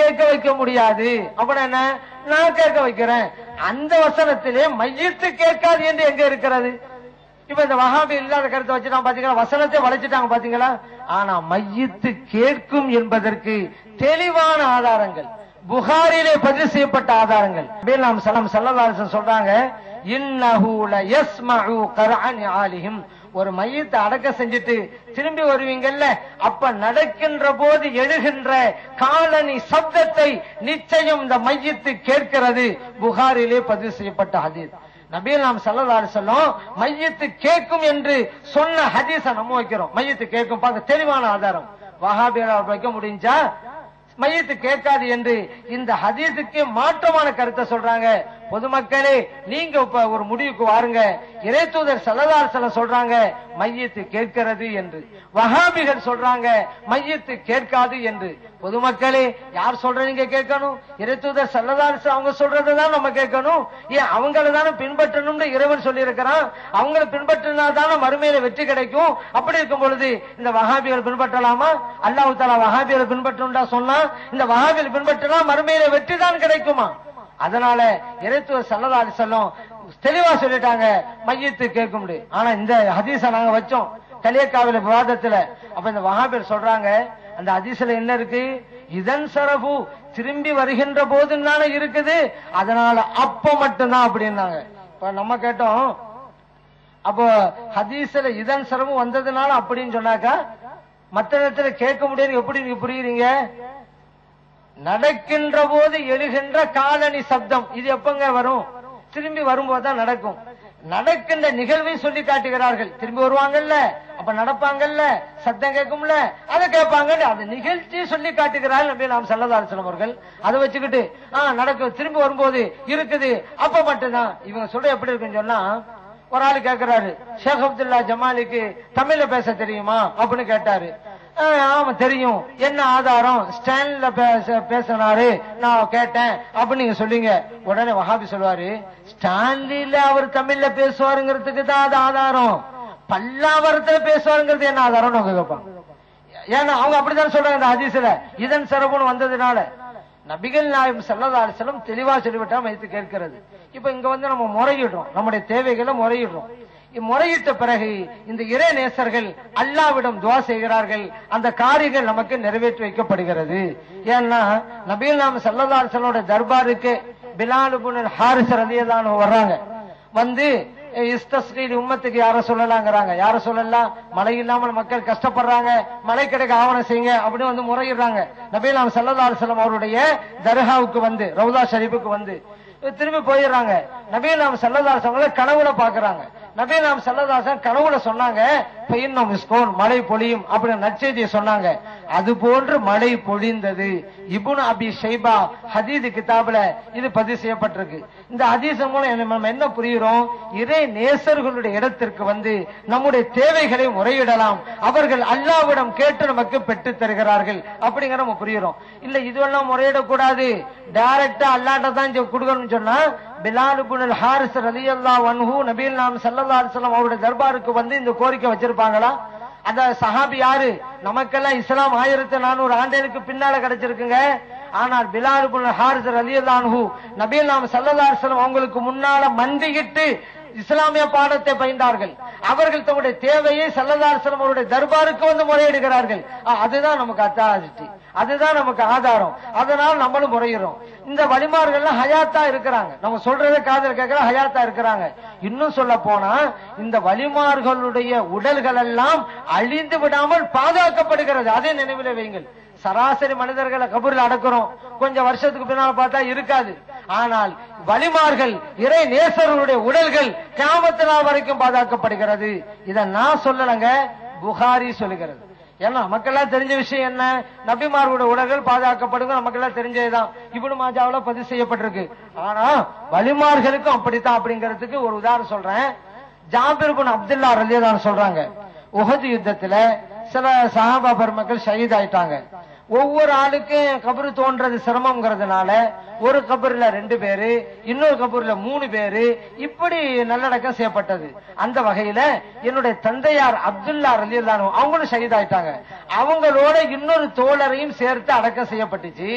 கேட்க வைக்க முடியாது. அப்படி என்ன, நான் கேட்க வைக்கிறேன். அந்த வசனத்திலே மையத்து கேட்காது என்று எங்க இருக்கிறது? இப்ப இந்த வஹாபி இல்லாத கருத்தை வச்சுட்டான் பாத்தீங்களா, வசனத்தை வளைச்சிட்டாங்க பாத்தீங்களா. ஆனா மையத்து கேட்கும் என்பதற்கு தெளிவான ஆதாரங்கள் புகாரிலே பதிவு செய்யப்பட்ட ஆதாரங்கள். நாம் ஸல்லல்லாஹு அலைஹி வஸல்லம் சொல்றாங்க, இன்னஹு லயஸ்மஉ கர்அன் ஆலிஹிம். ஒரு மையத்தை அடக்க செஞ்சுட்டு திரும்பி வருவீங்கல்ல, அப்ப நடக்கின்ற போது எழுகின்ற காலனி சப்தத்தை நிச்சயம் இந்த மையத்து கேட்கிறது. புகாரிலே பதிவு செய்யப்பட்ட ஹதீஸ். நபிகள் நாம் ஸல்லல்லாஹு அலைஹி வஸல்லம் மையத்து கேட்கும் என்று சொன்ன ஹதீஸை நம்ம வைக்கிறோம். மையத்து கேட்கும் பார்க்க தெளிவான ஆதாரம். வஹாபியால் வைக்க முடிஞ்சா மையத்து கேட்காது என்று இந்த ஹதீஸுக்கு மாற்றமான கருத்தை சொல்றாங்க. பொதுமக்களே, நீங்க இப்ப ஒரு முடிவுக்கு வாருங்க. இறைத்தூதர் ஸல்லல்லாஹு அலைஹி வஸல்லம் சொல்றாங்க மையத்து கேட்கிறது என்று, வஹாபிகள் சொல்றாங்க மையத்து கேட்காது என்று. பொதுமக்களே, யார் சொல்ற நீங்க கேட்கணும்? இறைத்தூதர் ஸல்லல்லாஹு அலைஹி வஸல்லம் அவங்க சொல்றதுதான் நம்ம கேட்கணும். ஏன் அவங்கள தானே பின்பற்றணும்னு இறைவன் சொல்லி இருக்கிறான். அவங்களை பின்பற்றினா தானே மறுமையில வெற்றி கிடைக்கும். அப்படி இருக்கும் பொழுது இந்த வஹாபிகள் பின்பற்றலாமா? அல்லாஹ் தஆலா வஹாபிகளை பின்பற்றணும்டா சொன்னா, இந்த வஹாபிகள் பின்பற்றினா மறுமையில வெற்றி தான் கிடைக்குமா? அதனால இறைத்தூதர் ஸல்லல்லாஹு அலைஹி வஸல்லம் தெளிவா சொல்லிட்டாங்க மையத்து கேட்கும். ஆனா இந்த ஹதீஸ நாங்க வச்சோம் கலியக்காவில விவாதத்துல. அப்ப இந்த வஹாபிகள் சொல்றாங்க, அந்த ஹதீஸ்ல என்ன இருக்கு? இதன் சரபு, திரும்பி வருகின்ற போது தானே இருக்குது, அதனால அப்ப மட்டும்தான் அப்படின்னாங்க. இப்ப நம்ம கேட்டோம், அப்போ ஹதீஸ்ல இதன் சரபு வந்ததுனால அப்படின்னு சொன்னாக்கா மற்ற இடத்துல கேட்க முடியாது. எப்படி நீங்க புரியுறீங்க? நடக்கின்ற போது எழுகின்ற காலனி சப்தம் இது எப்பங்க வரும்? திரும்பி வரும்போதுதான் நடக்கும். நடக்கின்ற நிகழ்வை சொல்லி காட்டுகிறார்கள். திரும்பி வருவாங்கல்ல, அப்ப நடப்பாங்கல்ல, சத்தம் கேட்கும்ல, அதை கேட்பாங்க. அந்த நிகழ்ச்சியை சொல்லி காட்டுகிறார்கள் நபி நாம் ஸல்லல்லாஹு அலைஹி வஸல்லம் அவர்கள். அதை வச்சுக்கிட்டு நடக்கும், திரும்பி வரும்போது இருக்குது, அப்ப மட்டும்தான். இவங்க சொல்ற எப்படி இருக்குன்னு சொன்னா, ஒரு ஆளு கேட்கிறாரு, ஷேக் அப்துல்லா ஜமாலிக்கு தமிழ்ல பேச தெரியுமா அப்படின்னு கேட்டாரு. ஆமா தெரியும். என்ன ஆதாரம்? ஸ்டாண்ட்ல பேசினாரு, நான் கேட்டேன் அப்படின்னு நீங்க சொல்லுங்க. உடனே வஹாபி சொல்வாரு, ஸ்டான்லில அவர் தமிழ்ல பேசுவாருங்கிறதுக்கு தான் அது ஆதாரம், பல்லாவரத்துல பேசுவாருங்கிறது என்ன ஆதாரம் அவங்க கேட்பாங்க. ஏன்னா அவங்க அப்படித்தான் சொல்றாங்க இந்த ஹதீஸ்ல இதன் சரபுன்னு வந்ததுனால. நபிகள் நாயகம் ஸல்லல்லாஹு அலைஹி வஸல்லம் தெளிவா சொல்லிவிட்டா மைத்து கேட்கிறது. இப்ப இங்க நம்ம முறையிடுறோம், நம்முடைய தேவைகளை முறையிடுறோம். முறையிட்ட பிறகு இந்த இறை நேசர்கள் அல்லாஹ்விடம் துஆ செய்கிறார்கள். அந்த காரியங்கள் நமக்கு நிறைவேற்றி வைக்கப்படுகிறது. ஏன்னா நபிகள் நாயகம் ஸல்லல்லாஹு அலைஹி வஸல்லம் தர்பாருக்கு பிலால் இப்னு ஹாரிஸ் ரலியல்லாஹு அன்ஹு வர்றாங்க. வந்து இஸ்தஸ்கீல் உம்மத்துக்கு யார சொல்லலாங்கிறாங்க. யார சொல்லலாம்? மழை இல்லாமல் மக்கள் கஷ்டப்படுறாங்க, மழை கிடைக்க ஆவணம் செய்யுங்க அப்படின்னு வந்து முறையிடுறாங்க. நபிகள் நாயகம் ஸல்லல்லாஹு அலைஹி வஸல்லம் அவருடைய தர்காவுக்கு வந்து, ரவுதா ஷரீஃபுக்கு வந்து திரும்பி போயிடுறாங்க. நபிகள் நாயகம் ஸல்லல்லாஹு அலைஹி வஸல்லம் கனவுல பாக்குறாங்க. நபிகள் நாயகம் ஸல்லல்லாஹு அலைஹி வஸல்லம் கனவுல சொன்னாங்க, மழை பொழியும் அப்படின்னு நற்செய்தியை சொன்னாங்க. அது போன்று மழை பொழிந்தது. இப்னு அபி ஷைபா ஹதீஸ் கிதாபுல இது பதிவு செய்யப்பட்டிருக்கு. இந்த ஹதீஸ் மூலம் நம்ம என்ன புரிகிறோம்? இறை நேசர்களுடைய இடத்திற்கு வந்து நம்முடைய தேவைகளை முறையிடலாம். அவர்கள் அல்லாஹ்விடம் கேட்டு நமக்கு பெற்று தருகிறார்கள் அப்படிங்கிற நம்ம புரிகிறோம். இல்ல இதுவெல்லாம் முறையிடக்கூடாது, டைரக்டா அல்லாஹ்ட்ட தான் கொடுக்கணும்னு சொன்னா, பிலால் இப்னு ஹாரிஸ் ரலியல்லாஹு அன்ஹு நபிகள் நாயகம் ஸல்லல்லாஹு அலைஹி வஸல்லம் அவருடைய தர்பாருக்கு வந்து இந்த கோரிக்கை வச்சிருப்பாங்களா? அந்த சஹாபி யாரு? நமக்கெல்லாம் இஸ்லாம் 1400 ஆண்டுகளுக்கு பின்னால கிடைச்சிருக்குங்க. ஆனால் பிலால் இப்னு ஹாரிஸ் ரலியல்லாஹு அன்ஹு நபிகள் நாயகம் ஸல்லல்லாஹு அலைஹி வஸல்லம் அவங்களுக்கு முன்னால மண்டியிட்டு இஸ்லாமிய பாடத்தை பயின்றார்கள். அவர்கள் தம்முடைய தேவையை ஸல்லல்லாஹு அலைஹி வஸல்லம் அவருடைய தர்பாருக்கு வந்து முறையிடுகிறார்கள். அதுதான் நமக்கு அத்தாரிட்டி, அதுதான் நமக்கு ஆதாரம். அதனால நம்மளும் முறையிடுறோம். இந்த வலிமார்கள் ஹயாத்தா இருக்கிறாங்க, நம்ம சொல்றதை காதல் கேட்கிற ஹயாத்தா இருக்கிறாங்க. இன்னும் சொல்ல போனா இந்த வலிமார்களுடைய உடல்கள் எல்லாம் அழிந்து விடாமல் பாதுகாக்கப்படுகிறது. அதே நினைவில் வையுங்கள். சராசரி மனிதர்களை கபூரில் அடக்கிறோம், கொஞ்சம் வருஷத்துக்கு பின்னால் பார்த்தா இருக்காது. ஆனால் வலிமார்கள் இறை நேசர்களுடைய உடல்கள் கியாமத் நாள் வரைக்கும் பாதுகாக்கப்படுகிறது. இதை நான் சொல்லலங்க, புகாரி சொல்லுகிறது. ஏன்னா நமக்கெல்லாம் தெரிஞ்ச விஷயம் என்ன? நபிமார்களுடைய உடல்கள் பாதுகாக்கப்படுங்க, நமக்கெல்லாம் தெரிஞ்சதுதான். இப்னு மாஜாவுல பதிவு செய்யப்பட்டிருக்கு. ஆனா வலிமார்களுக்கும் அப்படித்தான். அப்படிங்கிறதுக்கு ஒரு உதாரணம் சொல்றேன். ஜாபிர் இப்னு அப்துல்லா ரலியல்லாஹு அன்ஹு சொல்றாங்க, உஹது யுத்தத்துல சில சஹாபா பெருமக்கள் ஷஹீத் ஆயிட்டாங்க. ஒவ்வொரு ஆளுக்கும் கபரு தோன்றது சிரமம்ங்கிறதுனால ஒரு கபர்ல 2 பேரு, இன்னொரு கபர்ல 3 பேரு, இப்படி நல்லடக்கம் செய்யப்பட்டது. அந்த வகையில என்னுடைய தந்தையார் அப்துல்லா ரலியல்லாஹு அன்ஹு அவங்களும் ஷஹீதாயிட்டாங்க. அவங்களோட இன்னொரு தோழரையும் சேர்த்து அடக்கம் செய்யப்பட்டுச்சு.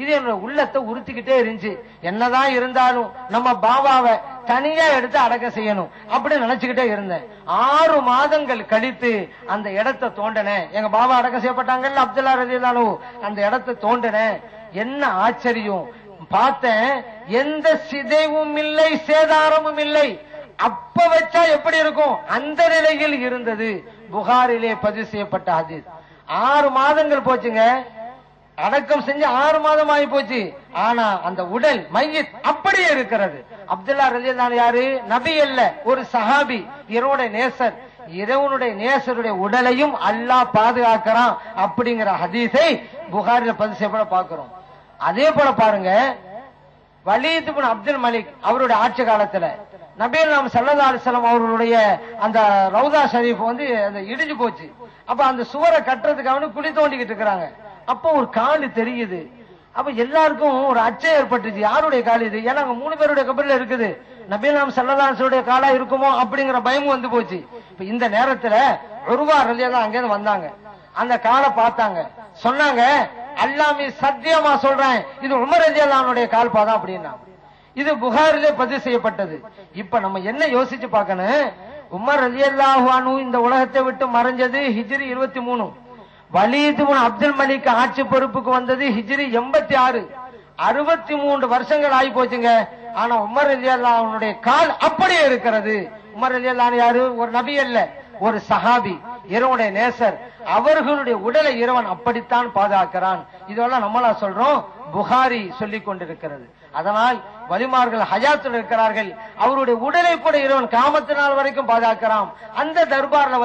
இது என்னோட உள்ளத்தை உறுத்திக்கிட்டே இருந்துச்சு. என்னதான் இருந்தாலும் நம்ம பாபாவை தனியா எடுத்து அடக்கம் செய்யணும் அப்படி நினைச்சுக்கிட்டே இருந்தேன். 6 மாதங்கள் கழித்து அந்த இடத்தை தோண்டினேன். எங்க பாபா அடக்கம் செய்யப்பட்டாங்கல்ல அப்துல்லா ரலியல்லாஹு அன்ஹு, அந்த இடத்தை தோண்டினேன். என்ன ஆச்சரியம் பார்த்தேன், எந்த சிதைவும் இல்லை, சேதாரமும் இல்லை. அப்ப வச்சா எப்படி இருக்கும் அந்த நிலையில் இருந்தது. புகாரிலே பதிவு செய்யப்பட்ட ஹதீஸ். 6 மாதங்கள் போச்சுங்க, அடக்கம் செஞ்சு 6 மாதம் ஆகி போச்சு. ஆனா அந்த உடல் மையத் அப்படியே இருக்கிறது. அப்துல்லா ரலியல்லாஹு அன்ஹு யாரு? நபி அல்ல, ஒரு சஹாபி, இறைவனுடைய நேசர். இறைவனுடைய நேசருடைய உடலையும் அல்லாஹ் பாதுகாக்கிறான் அப்படிங்கிற ஹதீஸை புகாரில பதிவு செய்யப்பட பார்க்கிறோம். அதே போல பாருங்க, வலீத் இப்னு அப்துல் மலிக் அவருடைய ஆட்சி காலத்துல நபிகள் நாயகம் ஸல்லல்லாஹு அலைஹி வஸல்லம் அவர்களுடைய அந்த ரவுதா ஷரீஃப் அந்த இடிஞ்சு போச்சு. அப்ப அந்த சுவரை கட்டுறதுக்காக குழி தோண்டிக்கிட்டு இருக்கிறாங்க. அப்ப ஒரு காலு தெரியுது. அப்ப எல்லாருக்கும் ஒரு அச்சம் ஏற்பட்டுச்சு, யாருடைய கால் இது? ஏன்னா அங்க 3 பேருடைய கபர்ல இருக்குது, நபிகள் நாயகம் ஸல்லல்லாஹு அலைஹி வஸல்லம் காலா இருக்குமோ அப்படிங்கிற பயமும் வந்து போச்சு. இப்ப இந்த நேரத்துல உர்வா ரலியல்லாஹு அங்கே வந்தாங்க, அந்த காலை பார்த்தாங்க, சொன்னாங்க, அல்லாஹ் சத்தியமா சொல்றேன், இது உமர் ரலியல்லாஹு அன்ஹுடைய கால் பாதான் அப்படின்னா. இது புகாரிலே பதிவு செய்யப்பட்டது. இப்ப நம்ம என்ன யோசிச்சு பார்க்கணும், உமர் ரலியல்லாஹு அன்ஹு இந்த உலகத்தை விட்டு மறைஞ்சது ஹிஜ்ரி 23, வலீத் இப்னு அப்துல் மலிக் ஆட்சி பொறுப்புக்கு வந்தது ஹிஜ்ரி 86. 63 வருஷங்கள் ஆகி போச்சுங்க. ஆனா உமர் ரலியல்லாஹு அன்ஹுடைய கால் அப்படியே இருக்கிறது. உமர் ரலியல்லாஹு அன்ஹு யாரு? ஒரு நபி அல்ல, ஒரு சஹாபி, இறைவனுடைய நேசர். அவர்களுடைய உடலை இறைவன் அப்படித்தான் பாதுகாக்கிறான். இதெல்லாம் நம்மளா சொல்றோம், புகாரி சொல்லிக் கொண்டிருக்கிறது. அதனால் வலிமார்கள் ஹயாத்தில் இருக்கிறார்கள், அவருடைய உடலை கூட இறைவன் கியாமத் நாள் வரைக்கும் பாதுகாக்கிறான். அந்த தர்பார்ல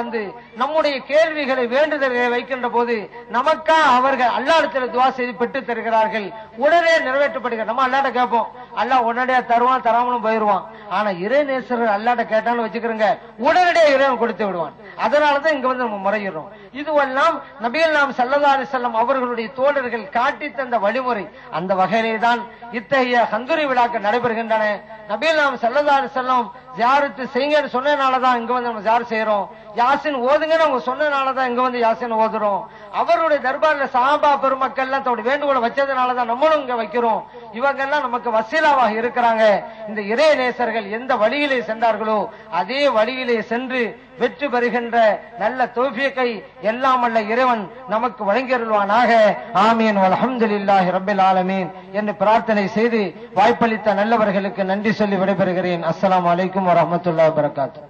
நம்முடைய கேள்விகளை வேண்டுதல்களை வைக்கின்ற போது நமக்கா அவர்கள் அல்லாஹ்விடத்தில் துஆ செய்து பெற்று தருகிறார்கள், உடனே நிறைவேற்றப்படுகிறது. நம்ம அல்லாஹ்ட்ட கேட்போம், அல்லாஹ் உடனடியா தருவான், தராமலும் போயிருவான். ஆனா இறை நேசர்கள் அல்லாஹ்ட்ட கேட்டான்னு வச்சுக்கிறோங்க, உடனடியே இறைவன் கொடுத்து விடுவான். அதனாலதான் இங்க நம்ம முறையிடுறோம். இதுவெல்லாம் நபிகள் நாயகம் ஸல்லல்லாஹு அலைஹி வஸல்லம் அவர்களுடைய தோழர்கள் காட்டி தந்த வழிமுறை. அந்த வகையிலே தான் இத்தகைய கந்தூரி விழாக்கள் நடைபெறுகின்றன. நபிகள் நாயகம் ஸல்லல்லாஹு அலைஹி வஸல்லம் ஜியாரத்து செய்யுங்கன்னு சொன்னனாலதான் இங்க நம்ம ஜியாரத் செய்யறோம். யாசின் ஓதுங்கன்னு அவங்க சொன்னனாலதான் இங்க யாசின் ஓதுறோம். அவருடைய தர்பார்ல சஹாபா பெருமக்கள் எல்லாம் தன்னுடைய வேண்டுகோளை வச்சதுனாலதான் நம்மளும் இங்க வைக்கிறோம். இவங்க எல்லாம் நமக்கு வசீலாவாக இருக்கிறாங்க. இந்த இறை நேசர்கள் எந்த வழியிலே சென்றார்களோ அதே வழியிலே சென்று வெற்றி பெறுகின்ற நல்ல தௌஃபீக்கை எல்லாம் அல்ல இறைவன் நமக்கு வழங்கியருள்வானாக. ஆமீன் வல்ஹம்துலில்லாஹி ரப்பில் ஆலமீன் என்று பிரார்த்தனை செய்து வாய்ப்பளித்த நல்லவர்களுக்கு நன்றி சொல்லி விடைபெறுகிறேன். அஸ்ஸலாமு அலைக்கும் வரஹ்மத்துல்லாஹி வபரகாத்துஹு.